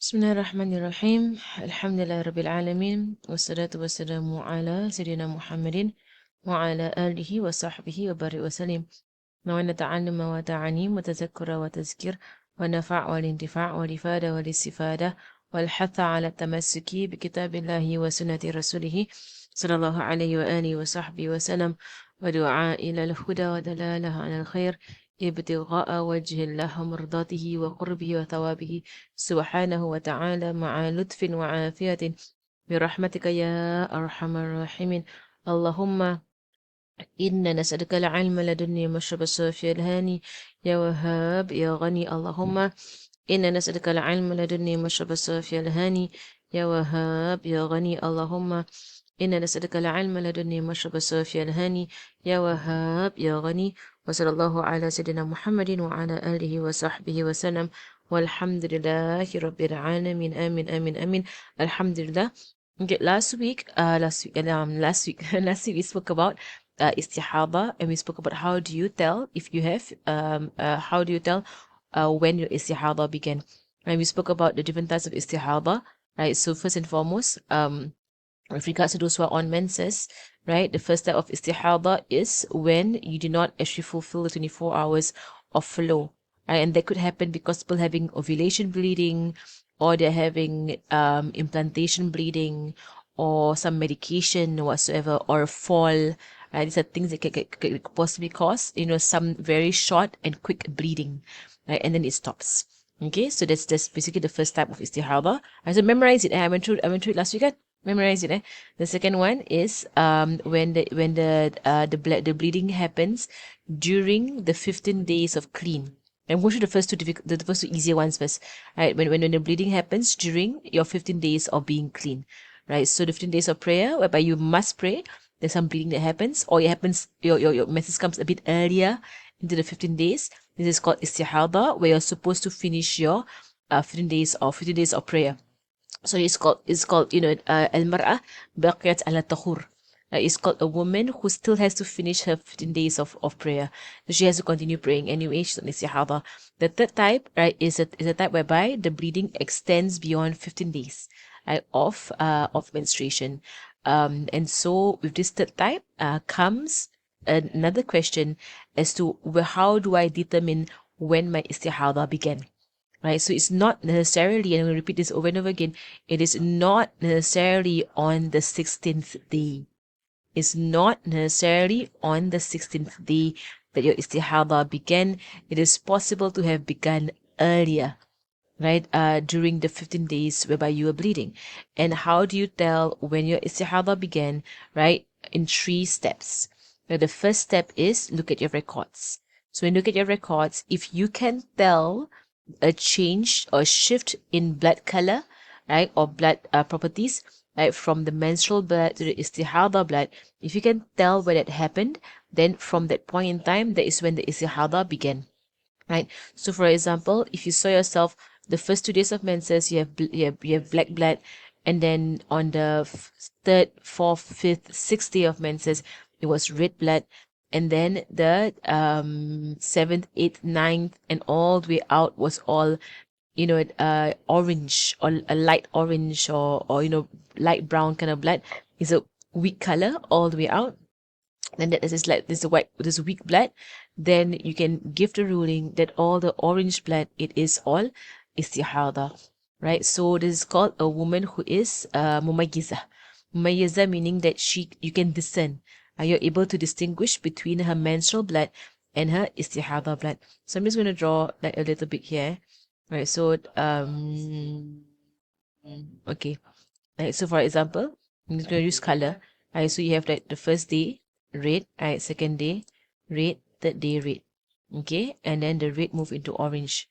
بسم الله الرحمن الرحيم. الحمد لله رب العالمين، والصلاة والسلام على سيدنا محمد وعلى آله وصحبه وبارك وسلم. ونتعلم وتعليم وتذكر وتذكير ونفع والانتفاع والإفادة والاستفادة والحث على التمسك بكتاب الله وسنة رسوله صلى الله عليه وآله وصحبه وسلم، ودعاء إلى الهدى ودلالة على الخير، ابتغاء وجه الله مرضاته وقربه وثوابه سبحانه وتعالى، مع لطف وعافية برحمتك يا أرحم الراحمين. اللهم إنا نسألك العلم لدني مشرب الصافي الهاني يا وهاب يا غني. اللهم إنا نسألك العلم لدني مشرب الصافي الهاني يا وهاب يا غني. اللهم إنا نسألك العلم لدني مشرب الصافي الهاني يا وهاب يا غني. وصلى الله على سيدنا محمد وعلى آله وصحبه وسلم، والحمد لله رب العالمين. آمين آمين آمين. Alhamdulillah. Okay, last week, last week we spoke about istihada, and we spoke about how do you tell if you have how do you tell when your istihada began. And we spoke about the different types of istihada, right? So first and foremost, with regards to those who are on menses, right, the first type of istihada is when you do not actually fulfill the 24 hours of flow, right? And that could happen because people having ovulation bleeding, or they're having implantation bleeding, or some medication whatsoever, or a fall, right? These are things that could possibly cause, some very short and quick bleeding, right? And then it stops. Okay, so that's basically the first type of istihada. I so memorize it. I went through it last week. Memorize it. The second one is when the bleeding happens during the 15 days of clean. I'm going through the first the first two easier ones first. Right, when the bleeding happens during your 15 days of being clean. Right, so the 15 days of prayer, whereby you must pray. There's some bleeding that happens, or it happens your menses comes a bit earlier into the 15 days. This is called istihada, where you're supposed to finish your 15 days of prayer. So it's called al-mar'a baqiyat ala tahur. It's called a woman who still has to finish her 15 days of prayer. So she has to continue praying anyway. She's on istihada. The third type, right, is a type whereby the bleeding extends beyond 15 days, right, of menstruation. And so with this third type comes another question as to how do I determine when my istihada began. Right, so it's not necessarily, and I'm going to repeat this over and over again, it is not necessarily on the 16th day. It's not necessarily on the 16th day that your istihada began. It is possible to have begun earlier, right, during the 15 days whereby you were bleeding. And how do you tell when your istihada began? Right, in 3 steps. Now, the first step is look at your records. So when you look at your records, if you can tell a change or shift in blood color, right, or blood properties, right, from the menstrual blood to the istihada blood, if you can tell where that happened, then from that point in time, that is when the istihada began, right? So, for example, if you saw yourself the first 2 days of menses, you have black blood, and then on the third, fourth, fifth, sixth day of menses, it was red blood, and then the seventh, eighth, ninth, and all the way out was all orange, or a light orange, or light brown kind of blood. Is a weak color all the way out. Then that is like this weak blood. Then you can give the ruling that all the orange blood, it is all istihada, right? So this is called a woman who is mumayyiza, meaning that you can discern. You're able to distinguish between her menstrual blood and her istihada blood. So I'm just going to draw like a little bit here, right? So okay, right, so for example, I'm just going to use color. Right, so you have like the first day red, right, second day red, third day red, okay, and then the red move into orange,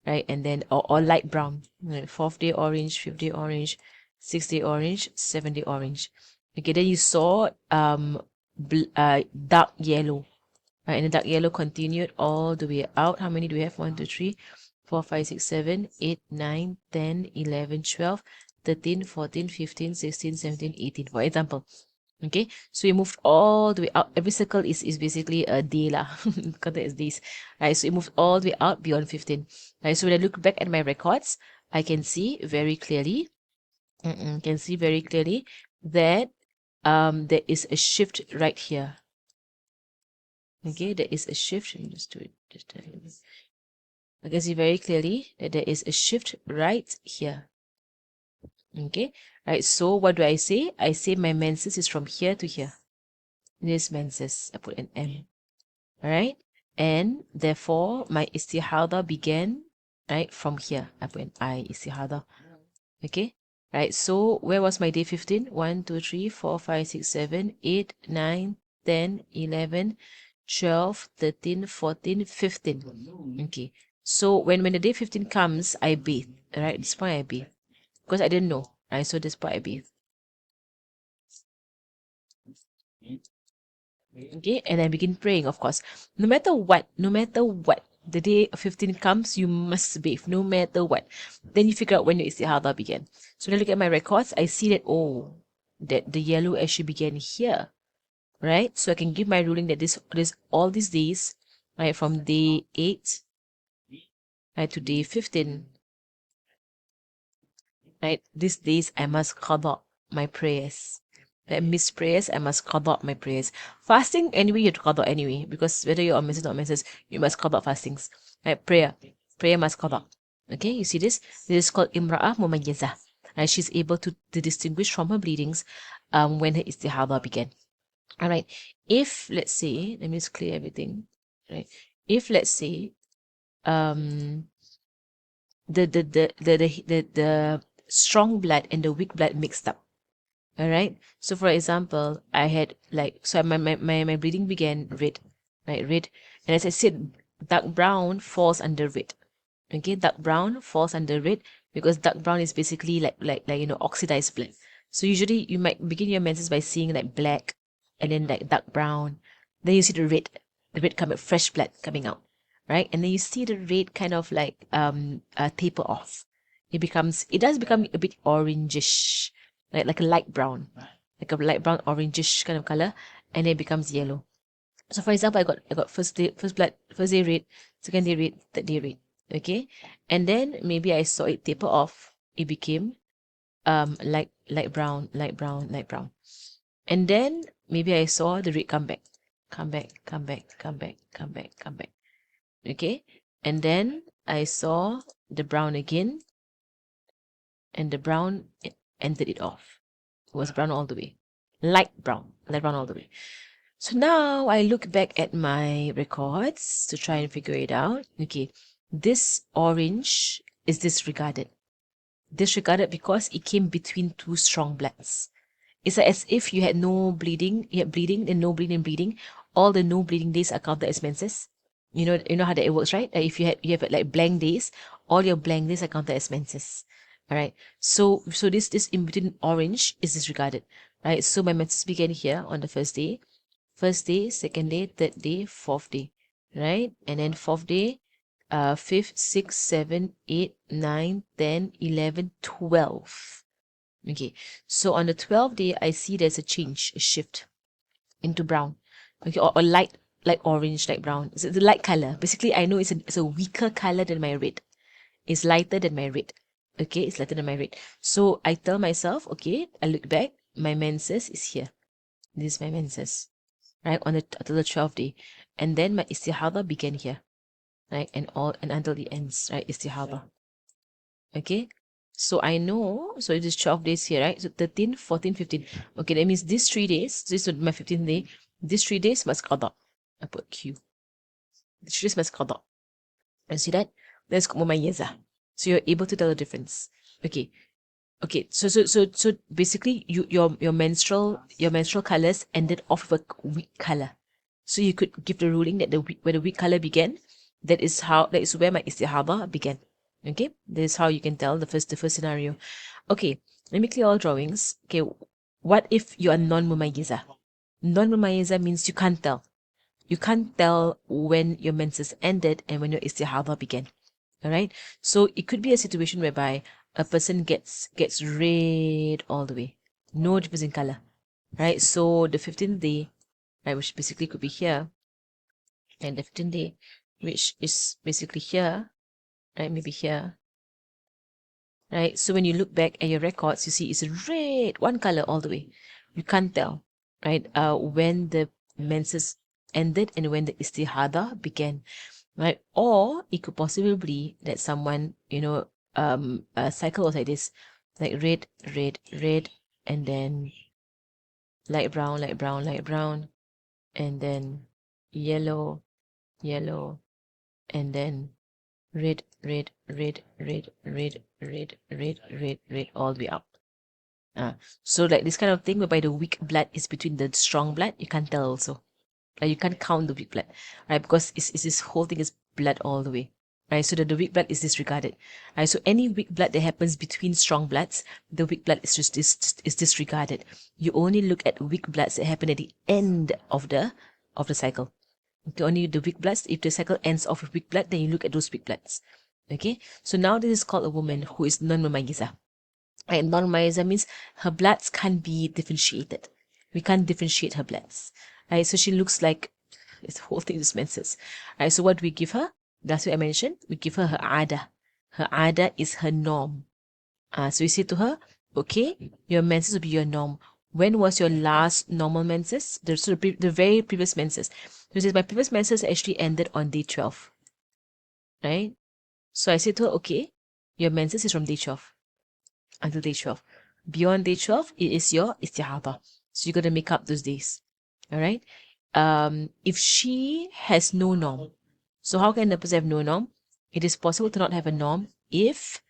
right, and then or light brown, right? Fourth day orange, fifth day orange, sixth day orange, seventh day orange. Okay, then you saw dark yellow, right, and the dark yellow continued all the way out. How many do we have? 1, 2, 3, 4, 5, 6, 7, 8, 9, 10, 11, 12, 13, 14, 15, 16, 17, 18, for example. Okay, so we moved all the way out. Every circle is basically a day lah. Contact as days. Right, so it moved all the way out beyond 15. Right, so when I look back at my records, I can see very clearly, can see very clearly that there is a shift right here. Okay, there is a shift. Let me just do it. I can see very clearly that there is a shift right here. Okay, right. So what do I say? I say my menses is from here to here. This menses. I put an M. All right, and therefore my istihada began right from here. I put an I istihada. Okay, right. So where was my day 15? 1, 2, 3, 4, 5, 6, 7, 8, 9, 10, 11, 12, 13, 14, 15. Okay. So when the day 15 comes, I bathe. Right? This point I bathe. Because I didn't know. Right? So this point I bathe. Okay, and I begin praying, of course. No matter what, the day 15 comes, you must bathe, no matter what. Then you figure out when your istihada began. So when I look at my records, I see that, oh, that the yellow actually began here, right? So I can give my ruling that this all these days, right, from day 8, right, to day 15, right, these days I must qada my prayers. I miss prayers, I must qada my prayers. Fasting, anyway, you have to qada anyway, because whether you're on menses or not menses, you must qada fastings. Right, prayer must qada. Okay, you see this? This is called imra'ah mumayyizah. Right, she's able to distinguish from her bleedings when her istihada began. All right, if let's say, let me just clear everything. Right, if let's say um the strong blood and the weak blood mixed up. All right. So for example, I had like, so my bleeding began red, right? Red. And as I said, dark brown falls under red. Okay, dark brown falls under red because dark brown is basically like oxidized blood. So usually you might begin your menses by seeing like black and then like dark brown. Then you see the red coming, fresh blood coming out, right? And then you see the red kind of like taper off. It does become a bit orangish, like a light brown, like a light brown orangish kind of color, and then it becomes yellow. So for example, I got first day red, second day red, third day red. Okay, and then maybe I saw it taper off. It became light brown, light brown, light brown, and then maybe I saw the red come back, come back, come back, come back, come back, come back. Okay, and then I saw the brown again, and the brown ended it off. It was brown all the way, light brown all the way. So now I look back at my records to try and figure it out. Okay, this orange is disregarded. Disregarded because it came between two strong bloods. It's like as if you had no bleeding, you had bleeding, then no bleeding, bleeding. All the no bleeding days are counted as menses. You know how that it works, right? If you have like blank days, all your blank days are counted as menses. All right. So this in between orange is disregarded, right? So my menses began here on the first day, second day, third day, fourth day, right? And then fourth day, fifth, sixth, seventh, eighth, ninth, 10, 11, 12. Okay, so on the 12th day, I see there's a change, a shift into brown. Okay, or light orange, light brown. It's the light color. Basically, I know it's a weaker color than my red. It's lighter than my red. Okay, it's lighter than my red. So I tell myself, okay, I look back, my menses is here. This is my menses, right? Until the 12th day. And then my istihada began here, right? And until the ends, right? Istihada. Okay. So I know, so it is 12 days here, right? So 13, 14, 15. Okay, that means these 3 days, this is my 15th day, these 3 days must qada. I put Q. These 3 days must qada. And see that? That's mumayyizah. So you're able to tell the difference. Okay. Okay, so basically your menstrual colors ended off with a weak color. So you could give the ruling that where the weak color began, that is where my istihada began. Okay, this is how you can tell the first scenario. Okay, let me clear all drawings. Okay, what if you are non-mumayyiza? Non-mumayyiza means you can't tell. You can't tell when your menses ended and when your istihada began. All right, so it could be a situation whereby a person gets red all the way, no difference in color, right? So the 15th day, right, which basically could be here, and the 15th day, which is basically here, right, maybe here, right? So when you look back at your records, you see it's red, one color all the way. You can't tell, right? When the menses ended and when the istihada began, right? Or it could possibly be that someone, a cycle was like this, like red, red, red, and then light brown, light brown, light brown, and then yellow, yellow, and then red, red, red, red, red, red, red, red, red, all the way up. So like this kind of thing whereby the weak blood is between the strong blood, you can't tell also. Like you can't count the weak blood, right? Because it's this whole thing is blood all the way. Right, so the weak blood is disregarded. Right, so any weak blood that happens between strong bloods, the weak blood is just is disregarded. You only look at weak bloods that happen at the end of the cycle. Okay, only the weak bloods. If the cycle ends off with weak blood, then you look at those weak bloods. Okay, so now this is called a woman who is non-mumayyiza. Right, non-mumayyiza means her bloods can't be differentiated. We can't differentiate her bloods. Right, so she looks like this whole thing is menses. Right, so what do we give her? That's what I mentioned. We give her ada. Her ada is her norm. So we say to her, okay, your menses will be your norm. When was your last normal menses? The very previous menses. So it says, my previous menses actually ended on day 12. Right? So I say to her, okay, your menses is from day 12 until day 12. Beyond day 12, it is your istihada. So you got to make up those days. All right? If she has no norm, so how can the person have no norm? It is possible to not have a norm if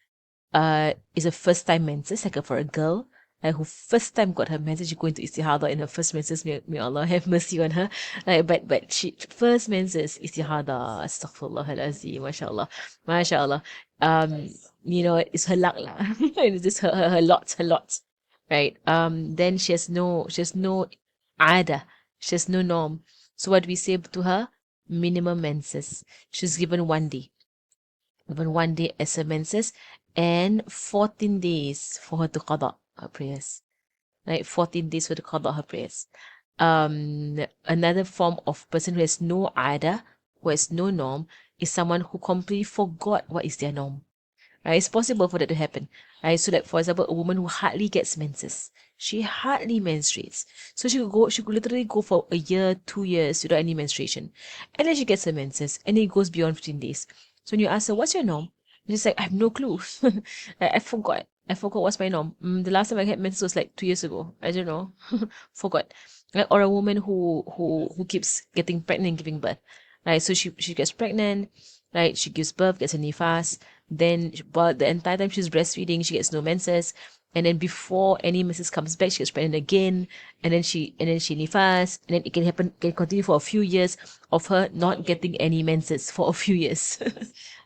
is a first time menses, like for a girl who first time got her menses, she go into istihada in her first menses, may Allah have mercy on her. But she first menses istihada, astaghfirullah al-azim, mashallah, mashallah. It's her luck lah. It's just her lot, right? Then she has no ada, she has no norm. So what we say to her? Minimum menses. She's given 1 day. Given 1 day as her menses and 14 days for her to qada her prayers. Right? 14 days for to qada her prayers. Another form of person who has no ada, who has no norm, is someone who completely forgot what is their norm. Right? It's possible for that to happen. Right? So like for example, a woman who hardly gets menses. She hardly menstruates. So she could literally go for a year, 2 years without any menstruation. And then she gets her menses and it goes beyond 15 days. So when you ask her, what's your norm? She's like, I have no clue. I forgot. I forgot what's my norm. The last time I had menses was like 2 years ago. I don't know. Forgot. Or a woman who keeps getting pregnant and giving birth. Right? So she gets pregnant, right? She gives birth, gets a nifas, but the entire time she's breastfeeding, she gets no menses. And then before any menses comes back, she gets pregnant again, and then she nifas, and then it can continue for a few years of her not getting any menses for a few years.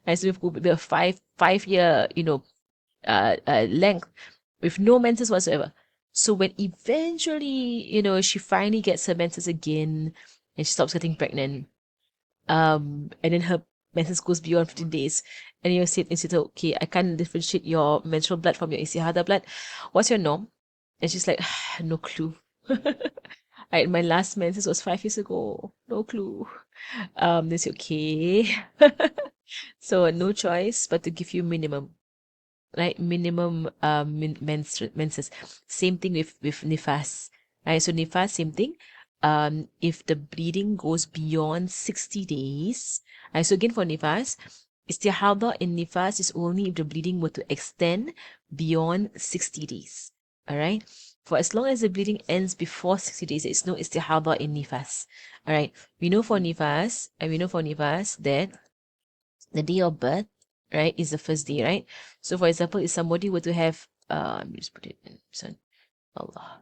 And so we've got a five year, length with no menses whatsoever. So when eventually, she finally gets her menses again and she stops getting pregnant, and then her menses goes beyond 15 days, and you say, okay, I can't differentiate your menstrual blood from your istihada blood. What's your norm? And she's like, no clue. My last menses was 5 years ago. No clue. They say, okay. So no choice but to give you minimum, right? Minimum menses. Same thing with nifas, right? So nifas, same thing. If the bleeding goes beyond 60 days, right? So again for nifas, istihada in nifas is only if the bleeding were to extend beyond 60 days. All right. For as long as the bleeding ends before 60 days, it's no istihada in nifas. All right. We know for nifas that the day of birth, right, is the first day, right? So for example, if somebody were to have let me just put it in son, Allah.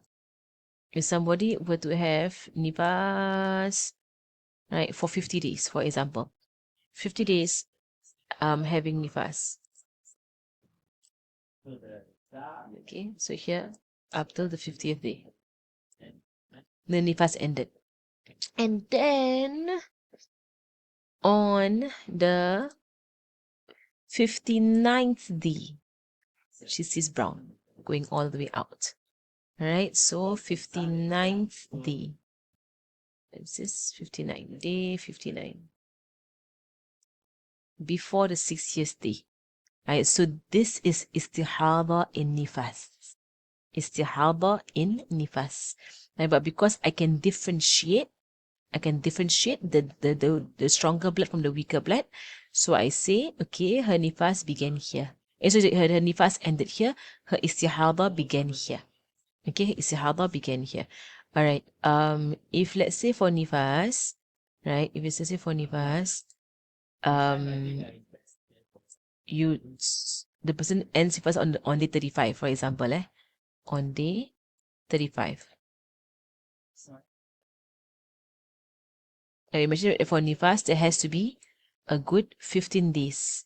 If somebody were to have nifas, right, for 50 days, for example, 50 days having nifas. Okay, so here up till the 50th day. The nifas ended. And then on the 59th day, she sees brown going all the way out. All right, so 59th day. This is 59, day 59. Before the 60th day. Right, so this is istihada in nifas. Istihada in nifas. Right, but because I can differentiate the stronger blood from the weaker blood, so I say, okay, her nifas began here. So her nifas ended here, her istihada began here. Okay, istihada began here. All right. If let's say for nifas, right? If it's let's say for nifas, um, the person ends nifas on day 35, for example, on day 35. Now imagine for nifas, there has to be a good 15 days,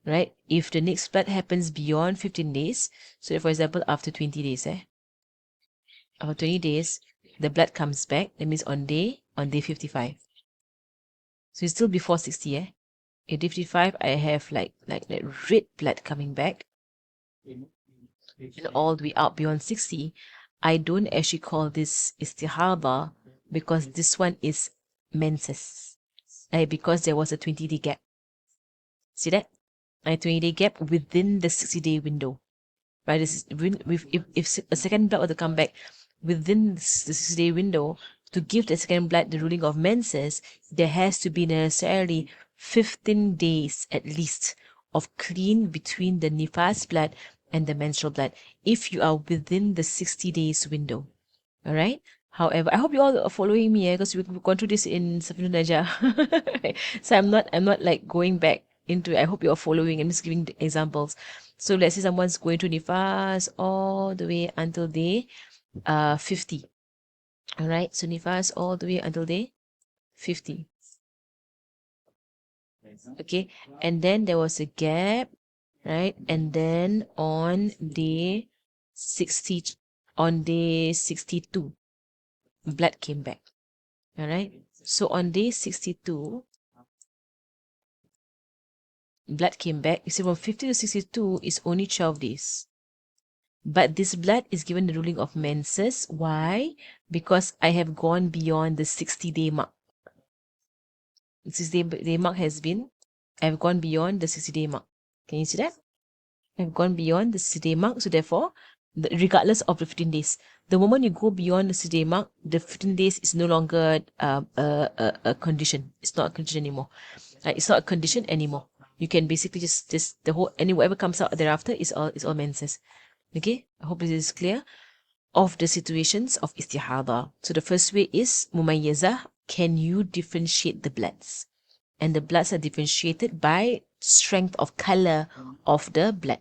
right? If the next blood happens beyond 15 days, so for example, after 20 days, after 20 days, the blood comes back. That means on day 55. So it's still before 60, At day 55, I have like red blood coming back, and all the way up beyond 60. I don't actually call this istihada because this one is menses, because there was a 20-day gap. See that? A 20-day gap within the 60-day window. Right? If a second blood were to come back within the 60-day window, to give the second blood the ruling of menses, there has to be necessarily 15 days at least of clean between the nifas blood and the menstrual blood if you are within the 60 days window. All right. However, I hope you all are following me, because we've gone through this in Safinu Najah. So I'm not like going back into it. I hope you're following. I'm just giving the examples. So let's say someone's going to nifas all the way until day 50. All right. So nifas all the way until day 50. Okay. And then there was a gap, right? And then on day 62, blood came back. All right. So on day 62, blood came back. You see, from 50 to 62 is only 12 days. But this blood is given the ruling of menses. Why? Because I have gone beyond the 60-day mark. The 60-day mark has been, I've gone beyond the 60-day mark. Can you see that? I've gone beyond the 60-day mark. So therefore, regardless of the 15 days, the moment you go beyond the 60-day mark, the 15 days is no longer a condition. It's not a condition anymore. It's not a condition anymore. You can basically just the whole, and whatever comes out thereafter is all menses. Okay, I hope this is clear of the situations of istihada. So the first way is mumayyazah. Can you differentiate the bloods? And the bloods are differentiated by strength of color of the blood.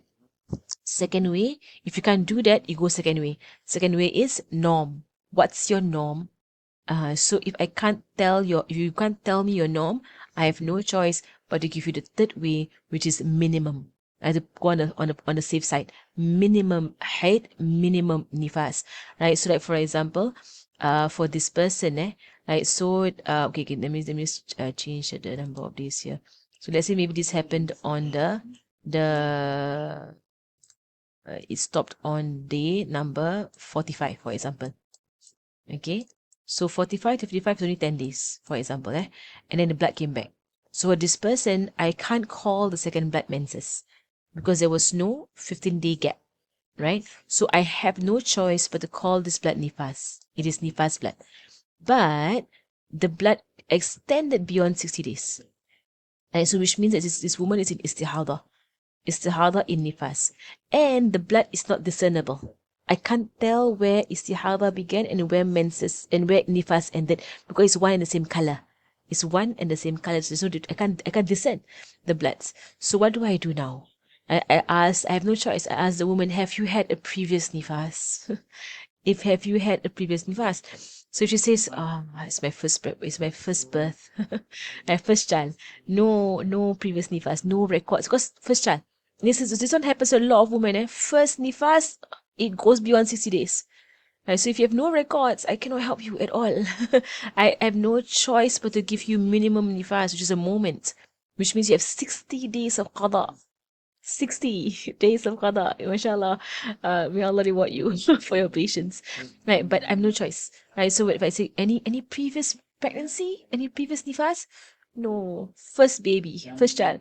Second way, if you can't do that, you go second way. Second way is norm. What's your norm? So if you can't tell me your norm, I have no choice but to give you the third way, which is minimum. I have to go on the safe side. Minimum height, minimum nifas. Right? So like for example, for this person, right? So okay, let me change the number of days here. So let's say maybe this happened on it stopped on day number 45, for example. Okay, so 45 to 55 is only 10 days, for example, and then the blood came back. So this person, I can't call the second blood menses because there was no 15-day gap, right? So I have no choice but to call this blood nifas. It is nifas blood. But the blood extended beyond 60 days. And so which means that this woman is in istihada in nifas, and the blood is not discernible. I can't tell where istihada began and where menses and where nifas ended because it's one and the same color. It's one and the same color. So I can't discern the bloods. So what do I do now? I have no choice. I ask the woman, have you had a previous nifas? Have you had a previous nifas? So she says, it's my first birth. My first child. No previous nifas, no records. Because first child. This one happens to a lot of women. First nifas, it goes beyond 60 days. Right, so if you have no records, I cannot help you at all. I have no choice but to give you minimum nifas, which is a moment, which means you have 60 days of qada. 60 days of qada, mashallah. May Allah reward you for your patience. Right, but I have no choice. Right, so if I say any previous pregnancy, any previous nifas, no, first baby, first child.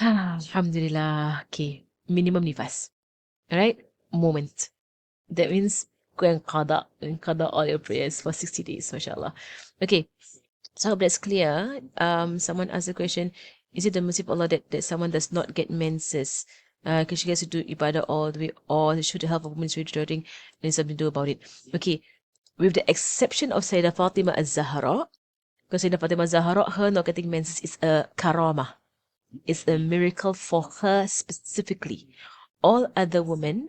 Alhamdulillah. Okay. Minimum nifas. Alright? Moment. That means go and qada all your prayers for 60 days, mashallah. Okay. So I hope that's clear. Someone asked the question, is it the mercy of Allah that someone does not get menses? Because she gets to do ibadah all the way, or should the help of women is really deteriorating and there's something to do about it? Okay, with the exception of Sayyidah Fatima az-Zahra, because Sayyidah Fatima az-Zahra, her not getting menses is a karama. It's a miracle for her specifically. All other women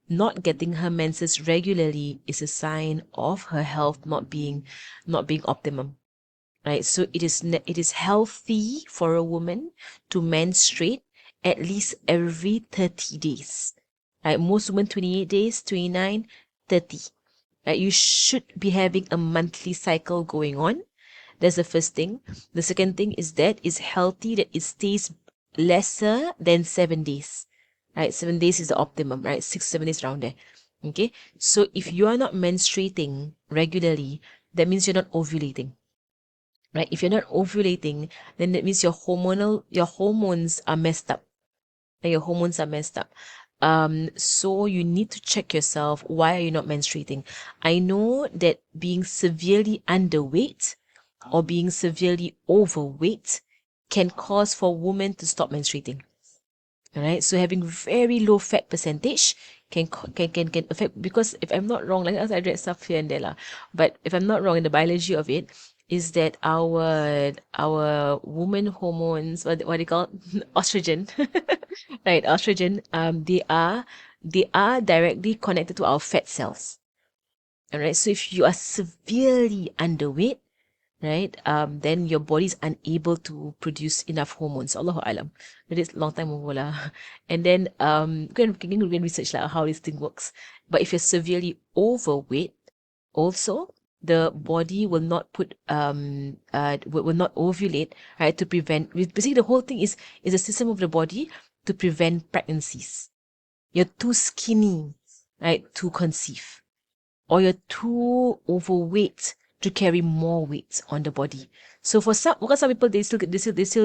not getting her menses regularly is a sign of her health not being optimum. Right, so it is healthy for a woman to menstruate at least every 30 days. Right, most women 28 days, 29, 30. Right, you should be having a monthly cycle going on. That's the first thing. The second thing is that it's healthy that it stays lesser than 7 days. Right, 7 days is the optimum, right? 6, 7 days around there. Okay, so if you are not menstruating regularly, that means you're not ovulating. Right, if you're not ovulating, then that means your hormones are messed up. And your hormones are messed up. So you need to check yourself, why are you not menstruating? I know that being severely underweight or being severely overweight can cause for women to stop menstruating. All right, so having very low fat percentage can affect, because if I'm not wrong, like I read stuff here and there lah, but if I'm not wrong, in the biology of it is that our woman hormones, what they call estrogen, right? Estrogen, they are directly connected to our fat cells. All right, so if you are severely underweight, right, then your body is unable to produce enough hormones. Allahu alam. That is long time ago lah. And then go and research like how this thing works. But if you're severely overweight, also the body will not will not ovulate, right, to prevent. Basically, the whole thing is a system of the body to prevent pregnancies. You're too skinny, right, to conceive, or you're too overweight to carry more weight on the body. So because some people they still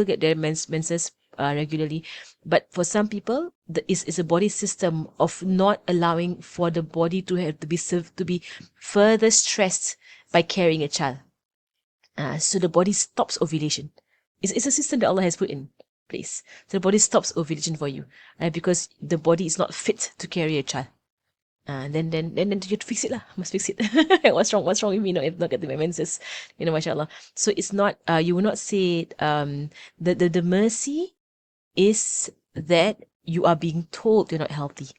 get their menses regularly, but for some people is a body system of not allowing for the body to have to be further stressed by carrying a child. So the body stops ovulation. It's a system that Allah has put in place. So the body stops ovulation for you, because the body is not fit to carry a child. Then you fix it lah. Must fix it. What's wrong? What's wrong with me not getting my menses? Mashallah. So it's not. You will not say. The mercy is that you are being told you're not healthy.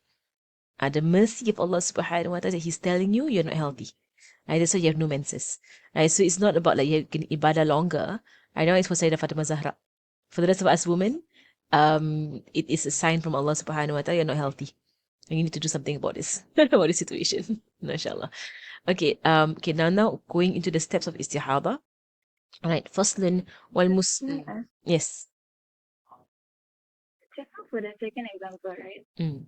The mercy of Allah Subhanahu wa Taala, He's telling you you're not healthy. Right? That's why you have no menses. Right? So it's not about like you can ibadah longer. I know it's for Sayyidah Fatimah Zahra. For the rest of us women, it is a sign from Allah Subhanahu wa Taala you're not healthy. And you need to do something about this, about this situation. Mashallah. Okay, okay, now going into the steps of istihada. All right, first learn while Muslim. Yes. Just now for the second example, right? Mm.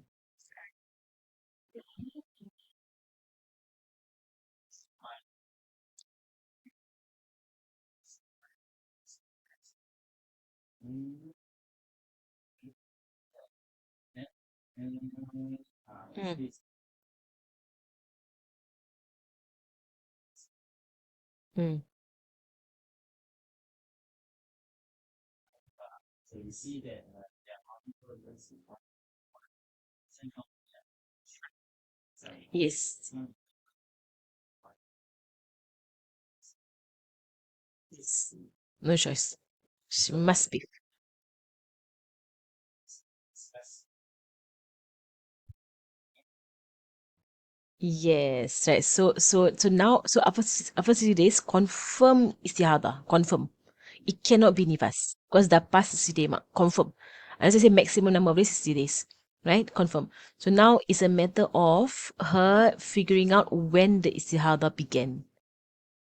Mm. Mm. Yes. Yes. No choice. She must be. Yes, right. So now, so after 60 days, confirm istihada. Confirm. It cannot be nifas because the past 60 days, confirm. As I say, maximum number of days 60 days, right? Confirm. So now it's a matter of her figuring out when the istihada began,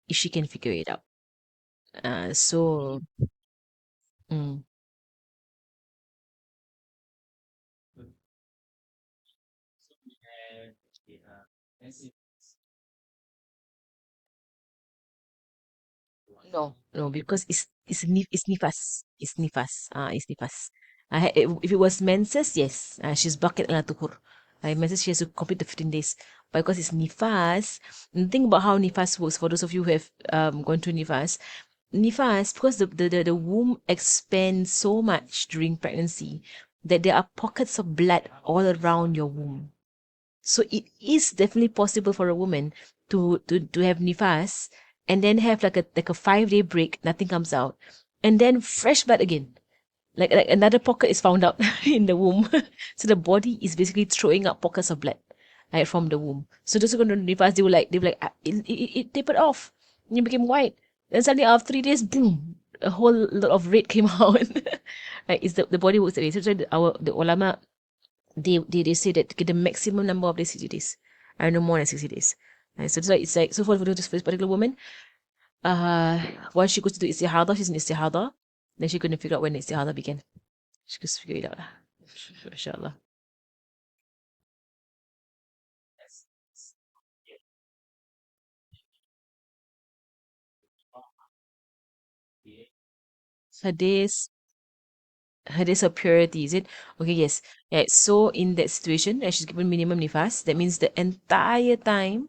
if she can figure it out. So, mm, no, no, because it's nifas. It's nifas. It's nifas. If it was menses, yes, she's bucket ala tuhur. Menses, she has to complete the 15 days. But because it's nifas, and think about how nifas works for those of you who have gone through nifas, because the womb expands so much during pregnancy that there are pockets of blood all around your womb. So it is definitely possible for a woman to have nifas and then have like a 5 day break, nothing comes out, and then fresh blood again. Like another pocket is found out in the womb. So the body is basically throwing out pockets of blood, right, from the womb. So those who are going to nifas, they were like it tapered off. And it became white. Then suddenly after 3 days, boom, a whole lot of red came out. Right, it's the body works that way. So the ulama, they say that the maximum number of days 60 days. I no more than 60 days. Right, so it's like so for this particular woman, once she goes to do istihada, she's in istihada, then she couldn't figure out when the istihada began. She could figure it out lah. Inshallah. Her days her days of purity, is it? Okay, yes. Yeah, so in that situation, she's given minimum nifas. That means the entire time,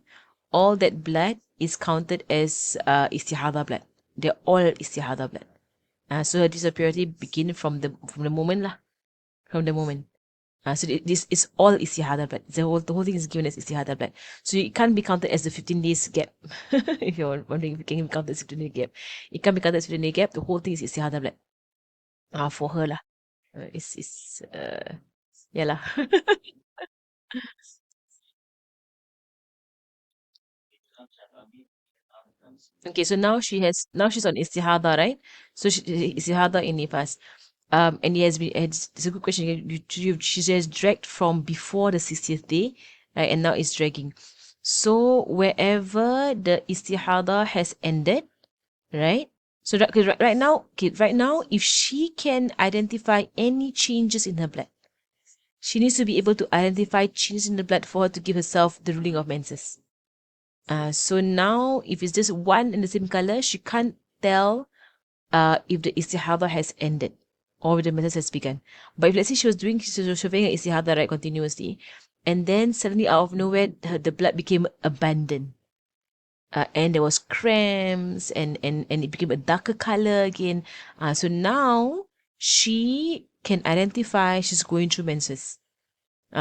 all that blood is counted as istihada blood. They're all istihada blood. So her days of purity begin from the moment lah. From the moment. So this is all istihada blood. The whole thing is given as istihada blood. So it can't be counted as the 15 days gap. If you're wondering if it can be counted as 15 day gap. It can't be counted as 15 day gap. The whole thing is istihada blood. For her lah. It's yeah lah. Okay, so now she's on istihada, right? So istihada in nifas. And it has been, it's a good question. She has dragged from before the 60th day, right? And now it's dragging. So wherever the istihada has ended, right? So that, 'cause right now, okay, right now, if she can identify any changes in her blood, she needs to be able to identify changes in the blood for her to give herself the ruling of menses. So now, if it's just one and the same color, she can't tell if the istihada has ended or if the menses has begun. But if let's say she was having an istihada right continuously, and then suddenly out of nowhere the blood became abundant, and there was cramps, and it became a darker color again. So now she can identify she's going through menses.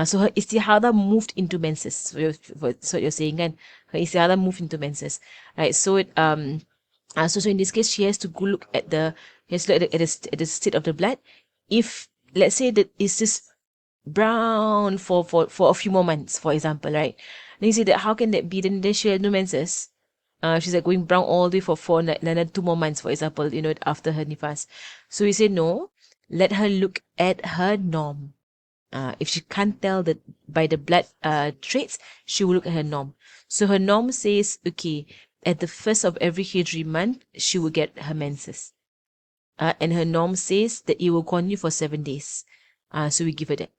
So her istihada moved into menses. So what you're saying, kan? Her istihada moved into menses, right? So so in this case, she has to go look at the state of the blood. If let's say that it's just brown for a few more months, for example, right? Then you say that how can that be? Then she had no menses. She's like going brown all the way for another 2 more months, for example, after her nifas. So we say no. Let her look at her norm. If she can't tell that by the blood traits, she will look at her norm. So her norm says, okay, at the first of every Hijri month, she will get her menses. And her norm says that it will continue for 7 days. So we give her that.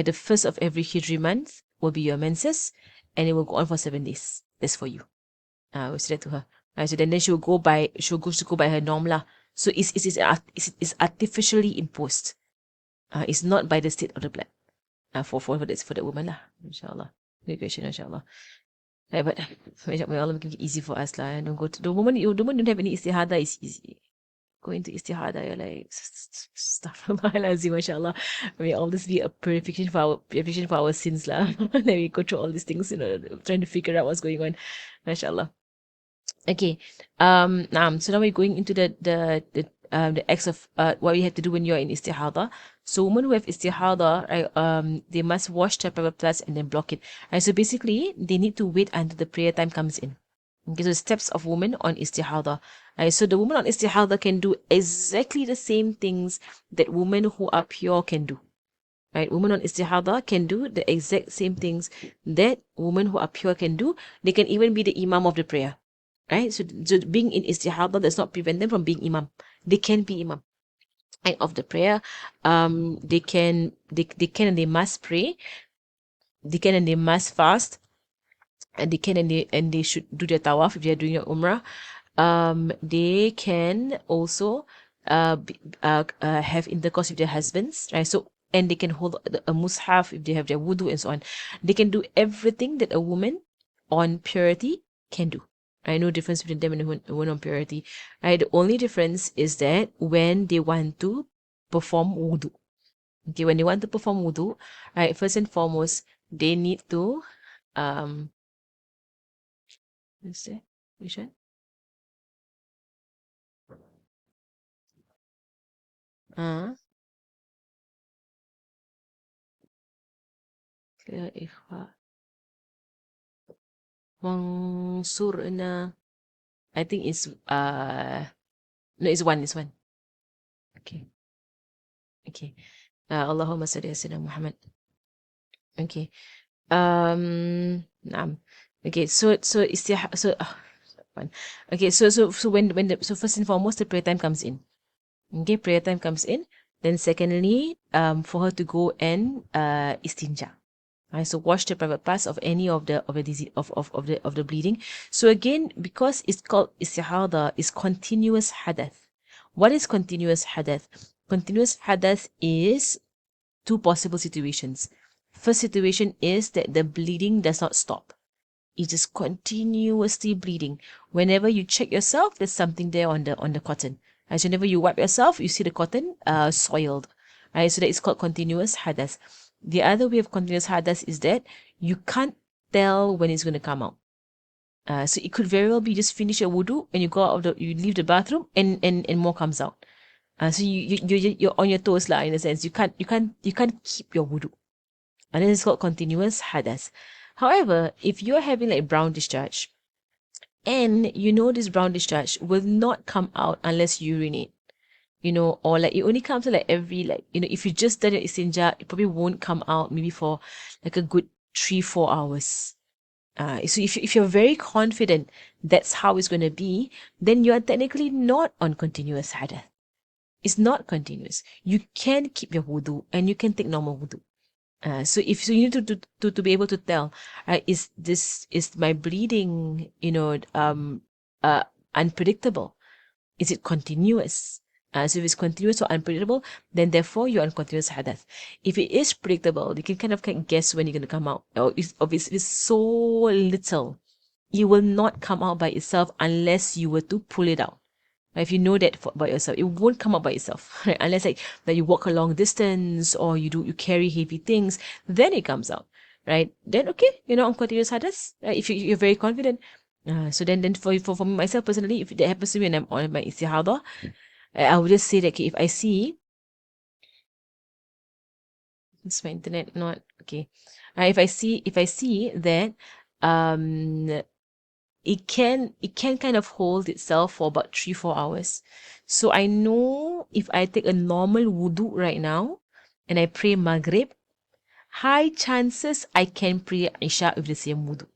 The first of every Hijri month will be your menses, and it will go on for 7 days. That's for you. We say that to her. So then she will go by her norm lah. So it's artificially imposed. It's not by the state of the blood. For the woman lah, inshallah. Good question, inshallah. Right, but may Allah make it easy for us lah. And don't go to the woman. The woman don't have any istihada. It's easy. Going to istihada, you're like astaghfirullahalazim, mashallah. May all this be a purification for our sins lah. Then we go through all these things, trying to figure out what's going on, mashallah. Okay. So now we're going into the acts of what we have to do when you're in istihada. So women who have istihada, right, they must wash their private parts and then block it. Right, so basically, they need to wait until the prayer time comes in. Okay, so steps of women on istihada. Right, so the woman on istihada can do exactly the same things that women who are pure can do. Right, women on istihada can do the exact same things that women who are pure can do. They can even be the imam of the prayer. Right, so being in istihada does not prevent them from being imam. They can be imam, right, of the prayer. They can and they must pray. They can and they must fast, and they can and they should do their tawaf if they are doing your umrah. They can also have intercourse with their husbands, right? So, and they can hold a mushaf if they have their wudu and so on. They can do everything that a woman on purity can do. Right? No difference between them and a woman on purity. Right? The only difference is that when they want to perform wudu. Okay, when they want to perform wudu, right, first and foremost, they need to let's say, which one? Uh, Clear ikhfa. Mansurna. I think it's no, it's one. Okay. Okay. Allahumma salli ala Sayyidina Muhammad. Okay. Naam. Okay, so one. Okay, so when so first and foremost the prayer time comes in. Okay, prayer time comes in. Then secondly, for her to go and istinja. Right, so wash the private parts of any of the disease of the bleeding. So again, because it's called istihada, is continuous hadath. What is continuous hadath? Continuous hadath is two possible situations. First situation is that the bleeding does not stop. It is continuously bleeding. Whenever you check yourself, there's something there on the cotton. As whenever you wipe yourself, you see the cotton soiled. Right? So that is called continuous hadath. The other way of continuous hadath is that you can't tell when it's going to come out. So it could very well be just finish your wudu and you go out of you leave the bathroom and more comes out. So you're on your toes lah, in a sense. You can't keep your wudu. And this is called continuous hadath. However, if you're having like brown discharge, and you know this brown discharge will not come out unless you urinate, or like it only comes out like every if you just done your istinja, it probably won't come out maybe for like a good 3-4 hours. So if you're very confident that's how it's going to be, then you are technically not on continuous hadath. It's not continuous. You can keep your wudu and you can take normal wudu. So you need to be able to tell, is my bleeding, unpredictable? Is it continuous? So if it's continuous or unpredictable, then therefore you're on continuous hadath. If it is predictable, you can kind of guess when you're going to come out. Or if it's so little, it will not come out by itself unless you were to pull it out. If you know that about yourself, it won't come up by itself, right? Unless like that you walk a long distance or you carry heavy things, then it comes out, right? Then okay, on continuous hadass, right? If you're very confident. So then for myself personally, if that happens to me and I'm on my istihada, I would just say that okay, if I see, it's my internet not okay. If I see that it can kind of hold itself for about 3-4 hours. So I know if I take a normal wudu right now and I pray Maghrib, high chances I can pray Isha with the same wudu.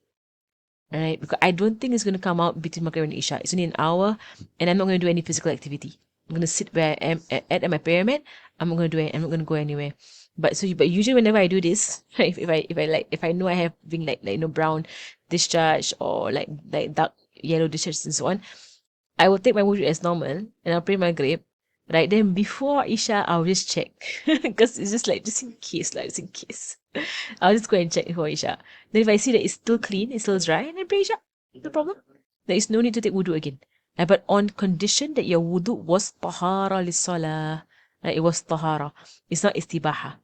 Right? Because I don't think it's going to come out between Maghrib and Isha. It's only an hour and I'm not going to do any physical activity. I'm going to sit where I am at my prayer mat. I'm not going to do it. I'm not going to go anywhere. But usually whenever I do this, if I know I have been brown discharge or like dark yellow discharge and so on, I will take my wudu as normal and I'll pray my Maghrib. Right then before Isha, I'll just check because it's just in case, just in case. I'll just go and check before Isha. Then if I see that it's still clean, it's still dry, then pray Isha. No problem. There is no need to take wudu again. But on condition that your wudu was tahara lis-salah. It was tahara. It's not istibaha.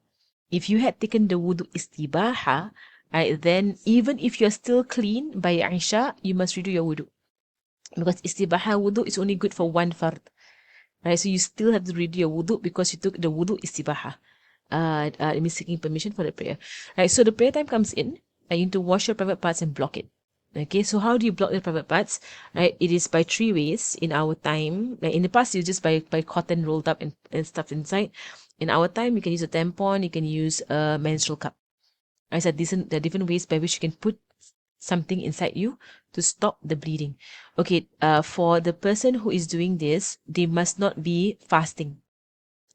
If you had taken the wudu istibaha, then even if you're still clean by Isha, you must redo your wudu. Because istibaha wudu is only good for one fard. Right, so you still have to redo your wudu because you took the wudu istibaha. It means seeking permission for the prayer. Right, so the prayer time comes in, and you need to wash your private parts and block it. Okay, so how do you block the private parts? Right, it is by 3 ways in our time. Like in the past, you just by cotton rolled up and stuffed inside. In our time, you can use a tampon, you can use a menstrual cup. Right, so there are different ways by which you can put something inside you to stop the bleeding. Okay, for the person who is doing this, they must not be fasting.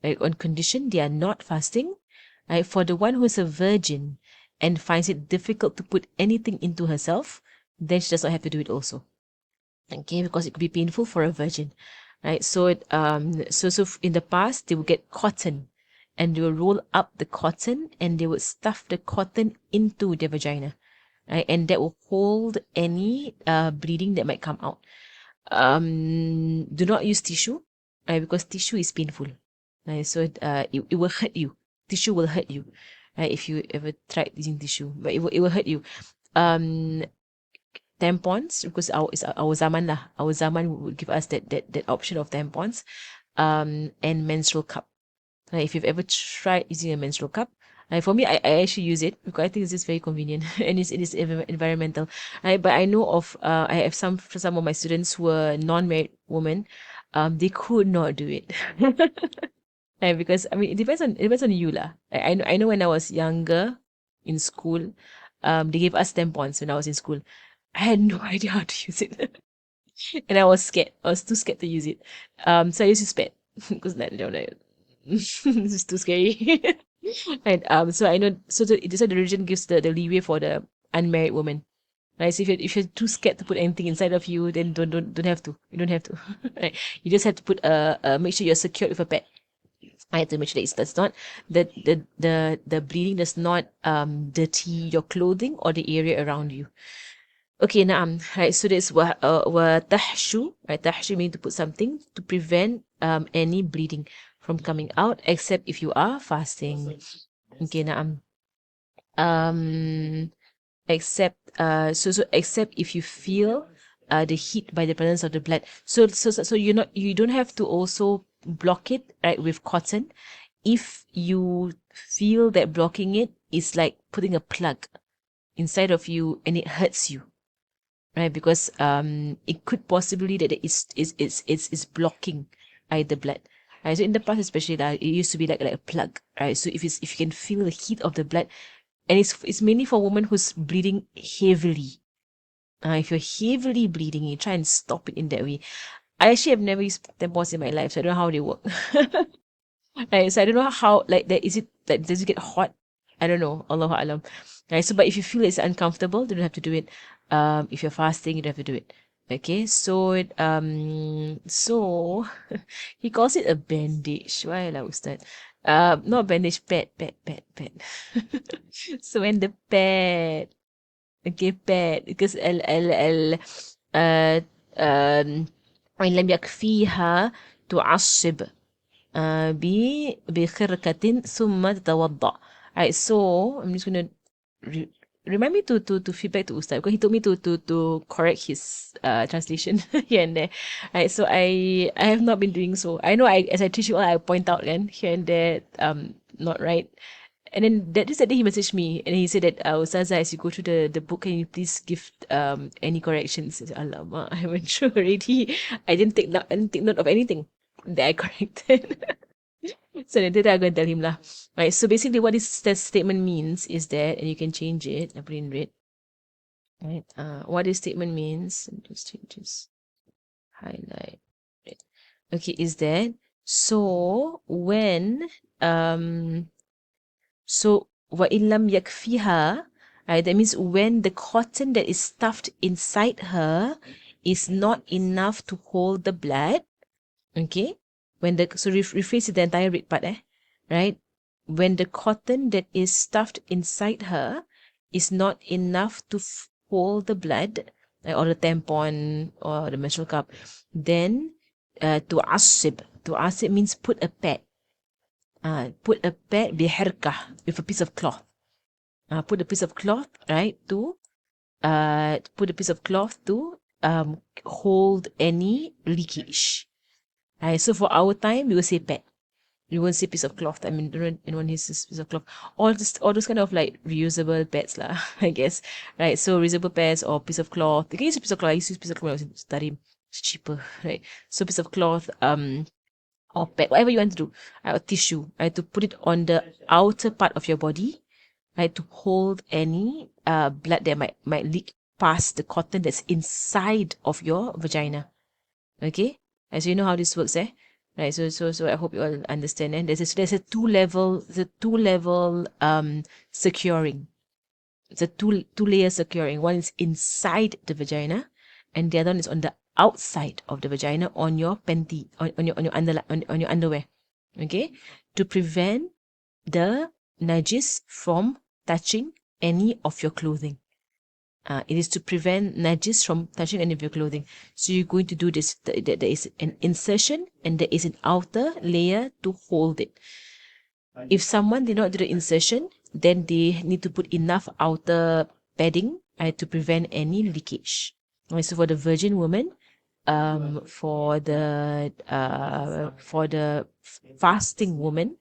Like on condition they are not fasting. Right, for the one who is a virgin and finds it difficult to put anything into herself, then she does not have to do it also. Okay, because it could be painful for a virgin. right? So in the past they would get cotton, and they will roll up the cotton and they would stuff the cotton into their vagina, right? And that will hold any bleeding that might come out. Do not use tissue, right? Because tissue is painful, right? So it will hurt you. Tissue will hurt you, right? If you ever tried using tissue, but it will hurt you. Um, Tampons, because our zaman lah. Our zaman would give us that option of tampons, and menstrual cup. If you've ever tried using a menstrual cup, for me, I actually use it because I think it's just very convenient and it is environmental. But I know of I have some of my students who were non-married women, they could not do it. Because I mean it depends on you lah. I know when I was younger in school, they gave us tampons when I was in school. I had no idea how to use it. And I was scared. I was too scared to use it. So I used to spit because this is too scary. And so I know, so the religion gives the leeway for the unmarried woman. Right? So if you're too scared to put anything inside of you, then don't have to. You don't have to. Right? You just have to put make sure you're secured with a pad. I have to make sure that that's not the bleeding does not dirty your clothing or the area around you. Okay, naam. Right, so this wa tahshu, right? Tahshu means to put something to prevent any bleeding from coming out, except if you are fasting. Okay, naam. Except except if you feel the heat by the presence of the blood. So you don't have to also block it, right, with cotton. If you feel that blocking it is like putting a plug inside of you and it hurts you, right? Because it could possibly that it's blocking the blood. Right, so in the past, especially it used to be like a plug, right? So if you can feel the heat of the blood, and it's mainly for women who's bleeding heavily. If you're heavily bleeding, you try and stop it in that way. I actually have never used tampons in my life, so I don't know how they work. Right, so I don't know how, like, that is it, like, does it get hot? I don't know. Allahu alam. Right, so but if you feel it's uncomfortable, you don't have to do it. If you're fasting, you don't have to do it. Okay, so he calls it a bandage. Why lah, Ustad? Not bandage, pad. So when the pad, okay, pad, because uh um وإن لم يكفيها تعصب بخرقة ثم تتوضأ. Right, so I'm just gonna remind me to feedback to Ustad because he told me to correct his translation here and there. Right, so I have not been doing so. I know as I teach you all, I point out and here and there not right. And then that day he messaged me and he said that Ustazah, as you go through the book, can you please give any corrections? I said, Alamak, I went through already. I didn't take note of anything that I corrected. So then I'm going to tell him lah. Right, so basically what this statement means is that, and you can change it, I put it in red. Right, what this statement means, let me just change this, highlight, red. Okay, is that, so when, so وَإِن لَمْ يَكْفِيهَا, right, that means when the cotton that is stuffed inside her is not enough to hold the blood, okay, when the, so rephrase the entire red part, right, when the cotton that is stuffed inside her is not enough to hold the blood, or the tampon or the menstrual cup, then to asib means put a pad. Put a pad بحركة, with a piece of cloth. Put a piece of cloth, right, to put a piece of cloth to hold any leakage. Right, so for our time, we will say pad. We won't say piece of cloth. I mean, anyone uses piece of cloth. All those kind of like reusable pads lah, I guess. Right, so reusable pads or piece of cloth. You can use a piece of cloth. I used to use piece of cloth when I was studying. It's cheaper, right? So piece of cloth, or pad, whatever you want to do, or tissue, right, to put it on the outer part of your body, right, to hold any blood that might leak past the cotton that's inside of your vagina. Okay, as you know how this works, right? So I hope you all understand. And there's a two level securing. It's a two layer securing. One is inside the vagina, and the other one is on the outside of the vagina on your panty, on your underwear. Okay, to prevent the najis from touching any of your clothing. It is to prevent najis from touching any of your clothing. So you're going to do this. There is an insertion and there is an outer layer to hold it. If someone did not do the insertion, then they need to put enough outer padding to prevent any leakage. So for the virgin woman, for the fasting woman,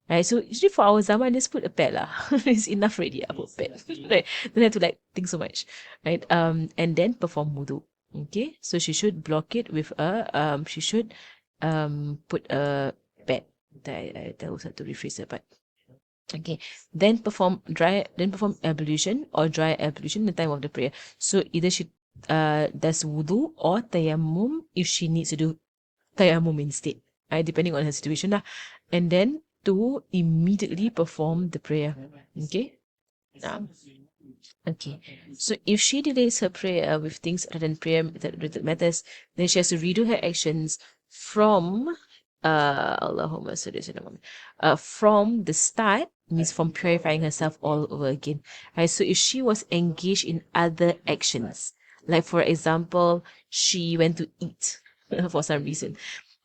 right? So usually for our zaman, just put a pad lah. It's enough already. I put pad. Right? Don't have to like think so much, right? And then perform wudu. Okay, so she should block it with a She should put a pad. That was to rephrase it, but okay. Then perform ablution or dry ablution in the time of the prayer. So either she does wudu or tayammum if she needs to do tayammum instead, depending on her situation lah. And then to immediately perform the prayer. Okay. Okay. So if she delays her prayer with things other than prayer related matters, then she has to redo her actions from Allahumma salli ala Muhammad. From the start, means from purifying herself all over again. Right. So if she was engaged in other actions, like for example, she went to eat for some reason,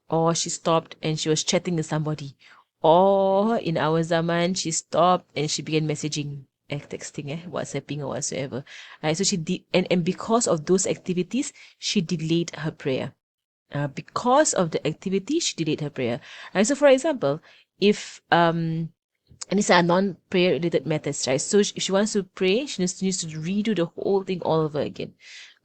or she stopped and she was chatting with somebody, or in our zaman she stopped and she began messaging, texting, WhatsApping or whatsoever. Right. So she did, and because of those activities, she delayed her prayer. Because of the activity, she delayed her prayer. Right. So for example, if and these are non-prayer related matters, right? So if she wants to pray, she needs to redo the whole thing all over again.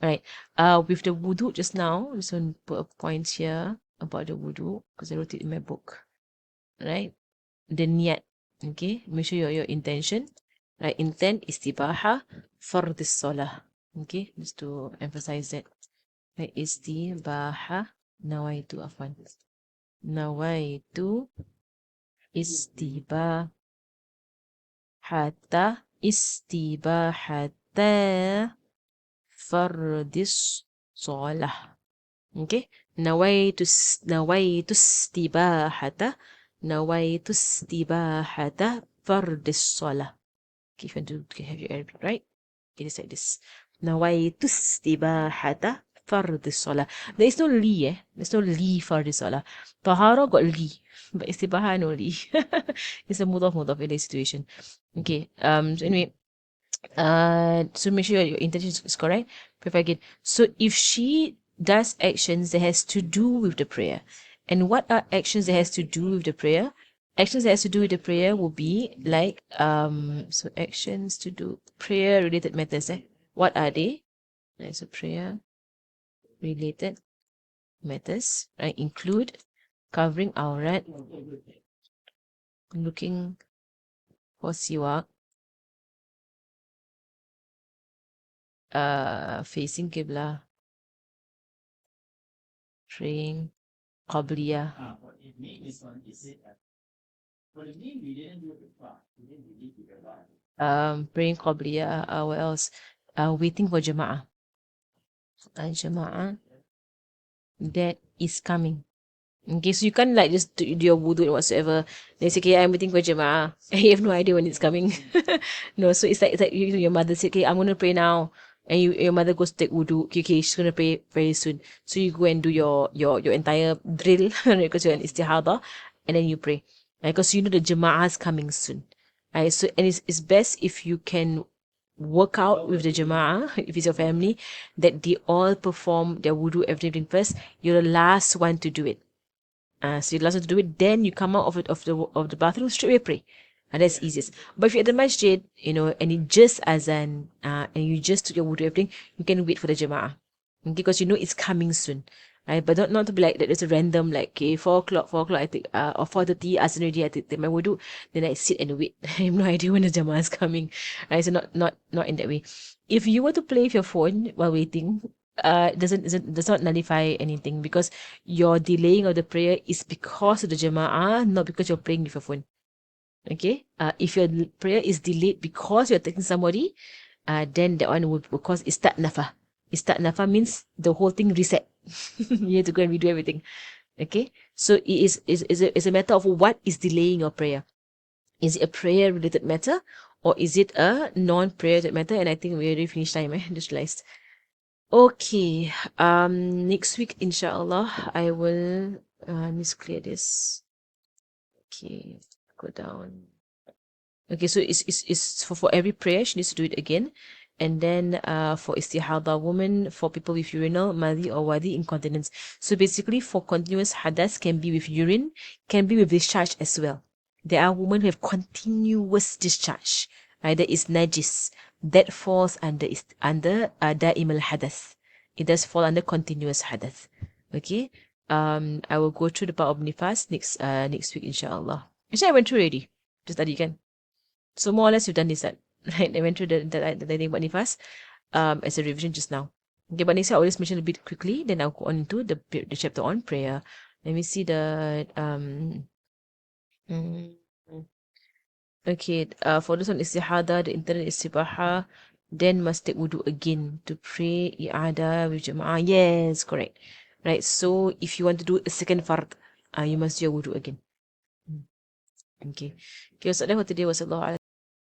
Right. With the wudu just now, I just want to put a point here about the wudu because I wrote it in my book. Right. The niyat. Okay. Make sure your intention. Right. Intent istibaha fardis salah. Okay. Just to emphasize that. Right. Istibaha nawaitu afwan. Nawaitu istibahata fardis salah. Okay. Nawaitu istibahata fardis salah. Okay, if you want to have your Arabic right, it is like this. Nawaitu istibahata fardis salah. There is no li, There's no li fardis salah. Tahara got li, but istibaha no li. It's a mudaf in this situation. Okay. So anyway, so make sure your intention is correct. Purify again. So if she does actions that has to do with the prayer, and what are actions that has to do with the prayer? Actions that has to do with the prayer will be like so actions to do prayer related matters. What are they? Right, so prayer related matters, right, include covering aurat, looking for siwak, facing Qibla, praying Qabliyah, praying Qabliyah, what else? Waiting for Jama'ah. Jama'ah that is coming. Okay, so you can't like just do your wudu and whatsoever. They say, okay, I'm waiting for Jama'ah. And you have no idea when it's coming. No, so it's like your mother said, okay, I'm going to pray now. And your mother goes to take wudu. Okay, she's going to pray very soon. So you go and do your entire drill because you're an istihada. And then you pray. Because you know the Jama'ah is coming soon. Right? So, and it's best if you can work out with the Jama'ah, if it's your family, that they all perform their wudu, everything first. You're the last one to do it. So you're the last one to do it, then you come out of the bathroom, straight away pray. And that's easiest. But if you're at the masjid, and it just azan, and you just took your wudu, everything, you can wait for the Jama'ah. Okay, because you know it's coming soon. Right? But not to be like that. It's a random, like, okay, 4 o'clock, I take, or 4:30, azan already, I take my wudu, then I sit and wait. I have no idea when the Jama'ah is coming. Right? So not in that way. If you were to play with your phone while waiting, does not nullify anything, because your delaying of the prayer is because of the Jama'ah, not because you're playing with your phone. Okay. If your prayer is delayed because you're texting somebody, then that one will cause istanafa. Istanafa means the whole thing reset. You have to go and redo everything. Okay, so it is a matter of what is delaying your prayer. Is it a prayer related matter, or is it a non-prayer related matter? And I think we already finished time. I just realized. Okay, next week, inshallah, I will let's clear this. Okay, go down. Okay, so it's for every prayer, she needs to do it again. And then for istihada woman, for people with urinal, madi or wadi incontinence. So basically for continuous hadas can be with urine, can be with discharge as well. There are women who have continuous discharge. That is najis. That falls under da'im al hadath. It does fall under continuous hadath. Okay. I will go through the part of nifas next week inshallah. Actually I went through already. Just that you can. So more or less you've done this set. Right? I went through the thing about nifas as a revision just now. Okay, but next week I'll just mention a bit quickly, then I'll go on into the chapter on prayer. Let me see the mm, okay, for this one istihada, the internet is sibaha, then must take wudu again to pray i'ada with jama'ah. Yes, correct. Right. So if you want to do a second fard, you must do your wudu again. Okay. Okay, so that for today was Allah.